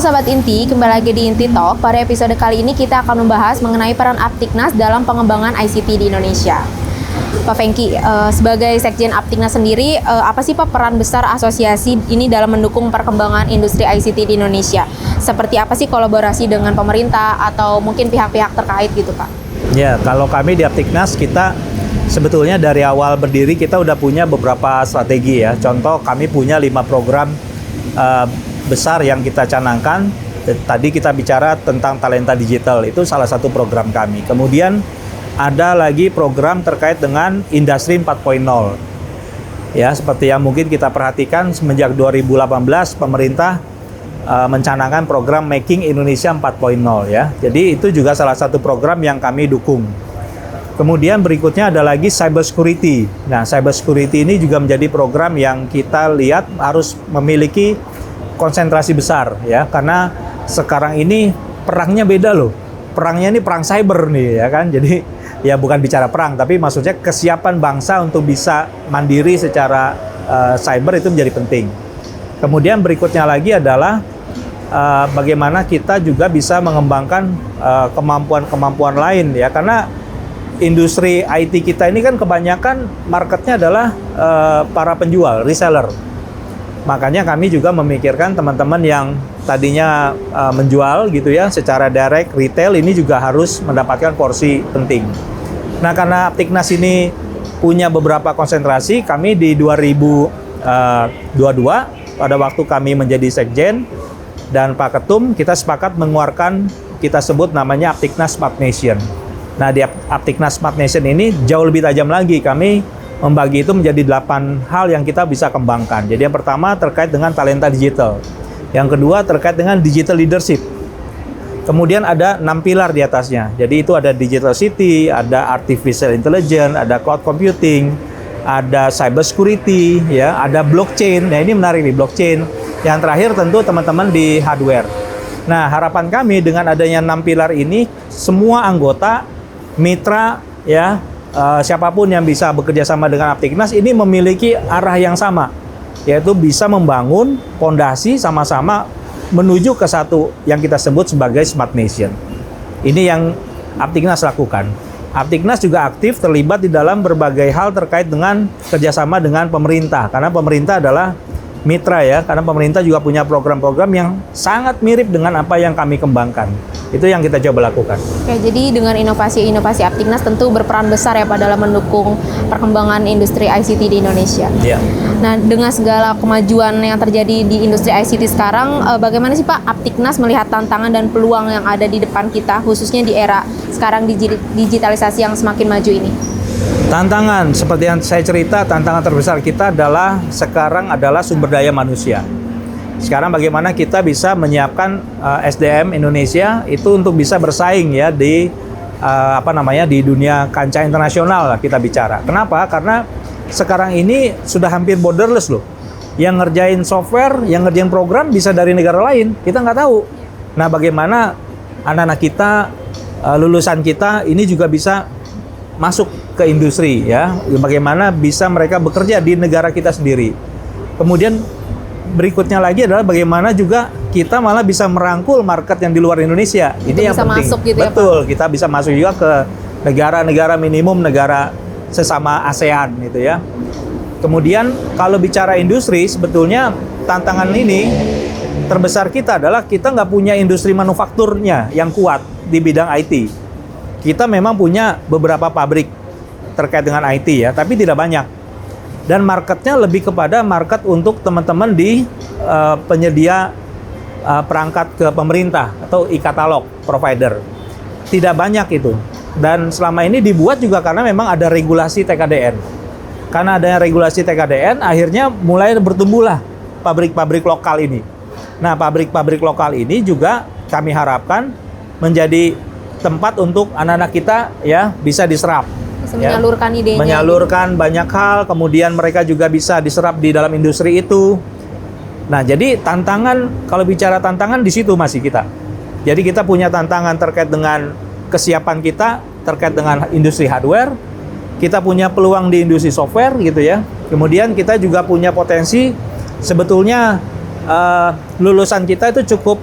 Sobat Inti, kembali lagi di Inti Talk. Pada episode kali ini kita akan membahas mengenai peran Aptiknas dalam pengembangan ICT di Indonesia. Pak Fengki, sebagai Sekjen Aptiknas sendiri, apa sih Pak peran besar asosiasi ini dalam mendukung perkembangan industri ICT di Indonesia? Seperti apa sih kolaborasi dengan pemerintah atau mungkin pihak-pihak terkait gitu Pak? Ya, kalau kami di Aptiknas kita sebetulnya dari awal berdiri kita udah punya beberapa strategi ya. Contoh kami punya 5 program besar yang kita canangkan. Tadi kita bicara tentang talenta digital, itu salah satu program kami. Kemudian ada lagi program terkait dengan industri 4.0. Ya, seperti yang mungkin kita perhatikan semenjak 2018 pemerintah mencanangkan program Making Indonesia 4.0 ya. Jadi itu juga salah satu program yang kami dukung. Kemudian berikutnya ada lagi cyber security. Nah, cyber security ini juga menjadi program yang kita lihat harus memiliki konsentrasi besar ya, karena sekarang ini perangnya beda loh. Perangnya ini perang cyber nih ya kan. Jadi ya bukan bicara perang, tapi maksudnya kesiapan bangsa untuk bisa mandiri secara cyber itu menjadi penting. Kemudian berikutnya lagi adalah bagaimana kita juga bisa mengembangkan kemampuan-kemampuan lain ya, karena industri IT kita ini kan kebanyakan marketnya adalah para penjual, reseller. Makanya kami juga memikirkan teman-teman yang tadinya menjual gitu ya, secara direct retail ini juga harus mendapatkan porsi penting. Nah, karena Aptiknas ini punya beberapa konsentrasi, kami di 2022 pada waktu kami menjadi Sekjen dan Pak Ketum, kita sepakat mengeluarkan, kita sebut namanya Aptiknas Smart Nation. Nah, di Aptiknas Smart Nation ini jauh lebih tajam lagi, kami membagi itu menjadi 8 hal yang kita bisa kembangkan. Jadi yang pertama terkait dengan talenta digital. Yang kedua terkait dengan digital leadership. Kemudian ada 6 pilar di atasnya. Jadi itu ada digital city, ada artificial intelligence, ada cloud computing, ada cyber security, ya, ada blockchain. Nah, ini menarik nih, blockchain. Yang terakhir tentu teman-teman di hardware. Nah, harapan kami dengan adanya 6 pilar ini, semua anggota, mitra, ya, siapapun yang bisa bekerja sama dengan Aptiknas ini memiliki arah yang sama, yaitu bisa membangun fondasi sama-sama menuju ke satu yang kita sebut sebagai Smart Nation. Ini yang Aptiknas lakukan. Aptiknas juga aktif terlibat di dalam berbagai hal terkait dengan kerjasama dengan pemerintah, karena pemerintah adalah mitra ya, karena pemerintah juga punya program-program yang sangat mirip dengan apa yang kami kembangkan. Itu yang kita coba lakukan. Oke, jadi dengan inovasi-inovasi Aptiknas tentu berperan besar ya Pak dalam mendukung perkembangan industri ICT di Indonesia. Ya. Nah, dengan segala kemajuan yang terjadi di industri ICT sekarang, bagaimana sih Pak Aptiknas melihat tantangan dan peluang yang ada di depan kita, khususnya di era sekarang digitalisasi yang semakin maju ini? Tantangan, seperti yang saya cerita, tantangan terbesar kita sekarang adalah sumber daya manusia. Sekarang bagaimana kita bisa menyiapkan SDM Indonesia itu untuk bisa bersaing ya di di dunia kancah internasional lah kita bicara. Kenapa? Karena sekarang ini sudah hampir borderless loh. Yang ngerjain software, yang ngerjain program bisa dari negara lain, kita nggak tahu. Nah, bagaimana anak-anak kita, lulusan kita ini juga bisa masuk ke industri ya, bagaimana bisa mereka bekerja di negara kita sendiri. Kemudian berikutnya lagi adalah bagaimana juga kita malah bisa merangkul market yang di luar Indonesia. Ini yang penting. Masuk gitu. Betul, ya, kita bisa masuk juga ke negara-negara minimum, negara sesama ASEAN gitu ya. Kemudian kalau bicara industri, sebetulnya tantangan ini terbesar kita adalah kita nggak punya industri manufakturnya yang kuat di bidang IT. Kita memang punya beberapa pabrik terkait dengan IT ya, tapi tidak banyak. Dan marketnya lebih kepada market untuk teman-teman di penyedia perangkat ke pemerintah atau e-katalog provider. Tidak banyak itu. Dan selama ini dibuat juga karena memang ada regulasi TKDN. Karena adanya regulasi TKDN, akhirnya mulai bertumbuhlah pabrik-pabrik lokal ini. Nah, pabrik-pabrik lokal ini juga kami harapkan menjadi tempat untuk anak-anak kita ya bisa diserap. Bisa menyalurkan idenya. Menyalurkan banyak hal, kemudian mereka juga bisa diserap di dalam industri itu. Nah, jadi tantangan, kalau bicara tantangan di situ masih kita. Jadi kita punya tantangan terkait dengan kesiapan kita, terkait dengan industri hardware. Kita punya peluang di industri software gitu ya. Kemudian kita juga punya potensi sebetulnya lulusan kita itu cukup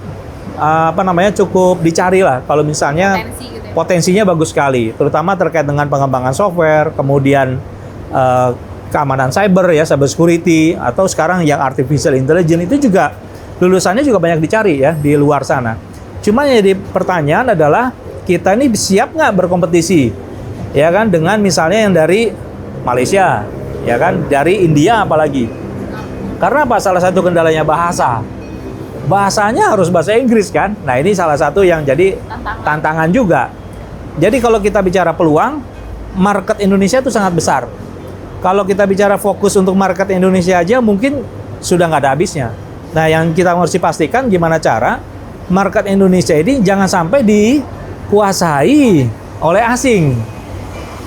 cukup dicari lah. Kalau misalnya Potensi gitu ya. potensinya bagus sekali, terutama terkait dengan pengembangan software, kemudian keamanan cyber ya, cyber security, atau sekarang yang artificial intelligence itu juga lulusannya juga banyak dicari ya di luar sana. Cuma yang jadi pertanyaan adalah kita ini siap nggak berkompetisi, ya kan, dengan misalnya yang dari Malaysia, ya kan, dari India apalagi. Karena apa? Salah satu kendalanya bahasa. Bahasanya harus bahasa Inggris kan. Nah, ini salah satu yang jadi tantangan juga. Jadi kalau kita bicara peluang, market Indonesia itu sangat besar. Kalau kita bicara fokus untuk market Indonesia aja mungkin sudah nggak ada habisnya. Nah, yang kita harus pastikan gimana cara market Indonesia ini jangan sampai dikuasai oleh asing.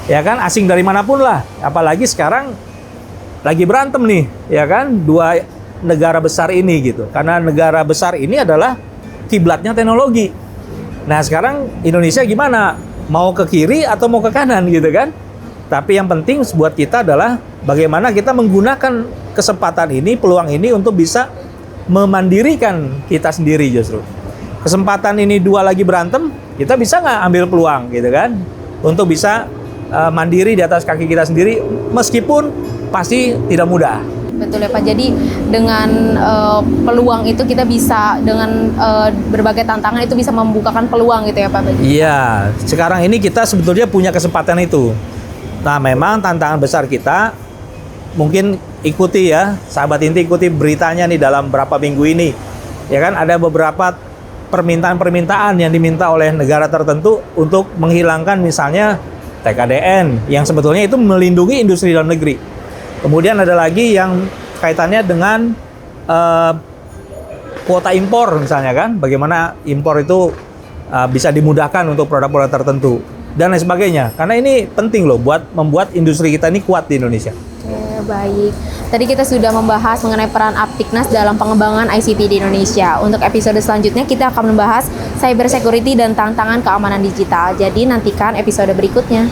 Ya kan, asing dari manapun lah. Apalagi sekarang lagi berantem nih, ya kan, dua negara besar ini gitu. Karena negara besar ini adalah kiblatnya teknologi. Nah, sekarang Indonesia gimana? Mau ke kiri atau mau ke kanan gitu kan? Tapi yang penting buat kita adalah bagaimana kita menggunakan kesempatan ini, peluang ini untuk bisa memandirikan kita sendiri justru. Kesempatan ini dua lagi berantem, kita bisa nggak ambil peluang gitu kan? Untuk bisa mandiri di atas kaki kita sendiri, meskipun pasti tidak mudah. Betul ya Pak. Jadi dengan peluang itu kita bisa dengan berbagai tantangan itu bisa membukakan peluang gitu ya Pak. Iya, sekarang ini kita sebetulnya punya kesempatan itu. Nah, memang tantangan besar kita mungkin ikuti ya, sahabat Inti, ikuti beritanya nih dalam berapa minggu ini. Ya kan, ada beberapa permintaan-permintaan yang diminta oleh negara tertentu untuk menghilangkan misalnya TKDN yang sebetulnya itu melindungi industri dalam negeri. Kemudian ada lagi yang kaitannya dengan kuota impor misalnya kan, bagaimana impor itu bisa dimudahkan untuk produk-produk tertentu dan lain sebagainya. Karena ini penting loh buat membuat industri kita ini kuat di Indonesia. Oke, baik. Tadi kita sudah membahas mengenai peran Aptiknas dalam pengembangan ICT di Indonesia. Untuk episode selanjutnya kita akan membahas cyber security dan tantangan keamanan digital. Jadi nantikan episode berikutnya.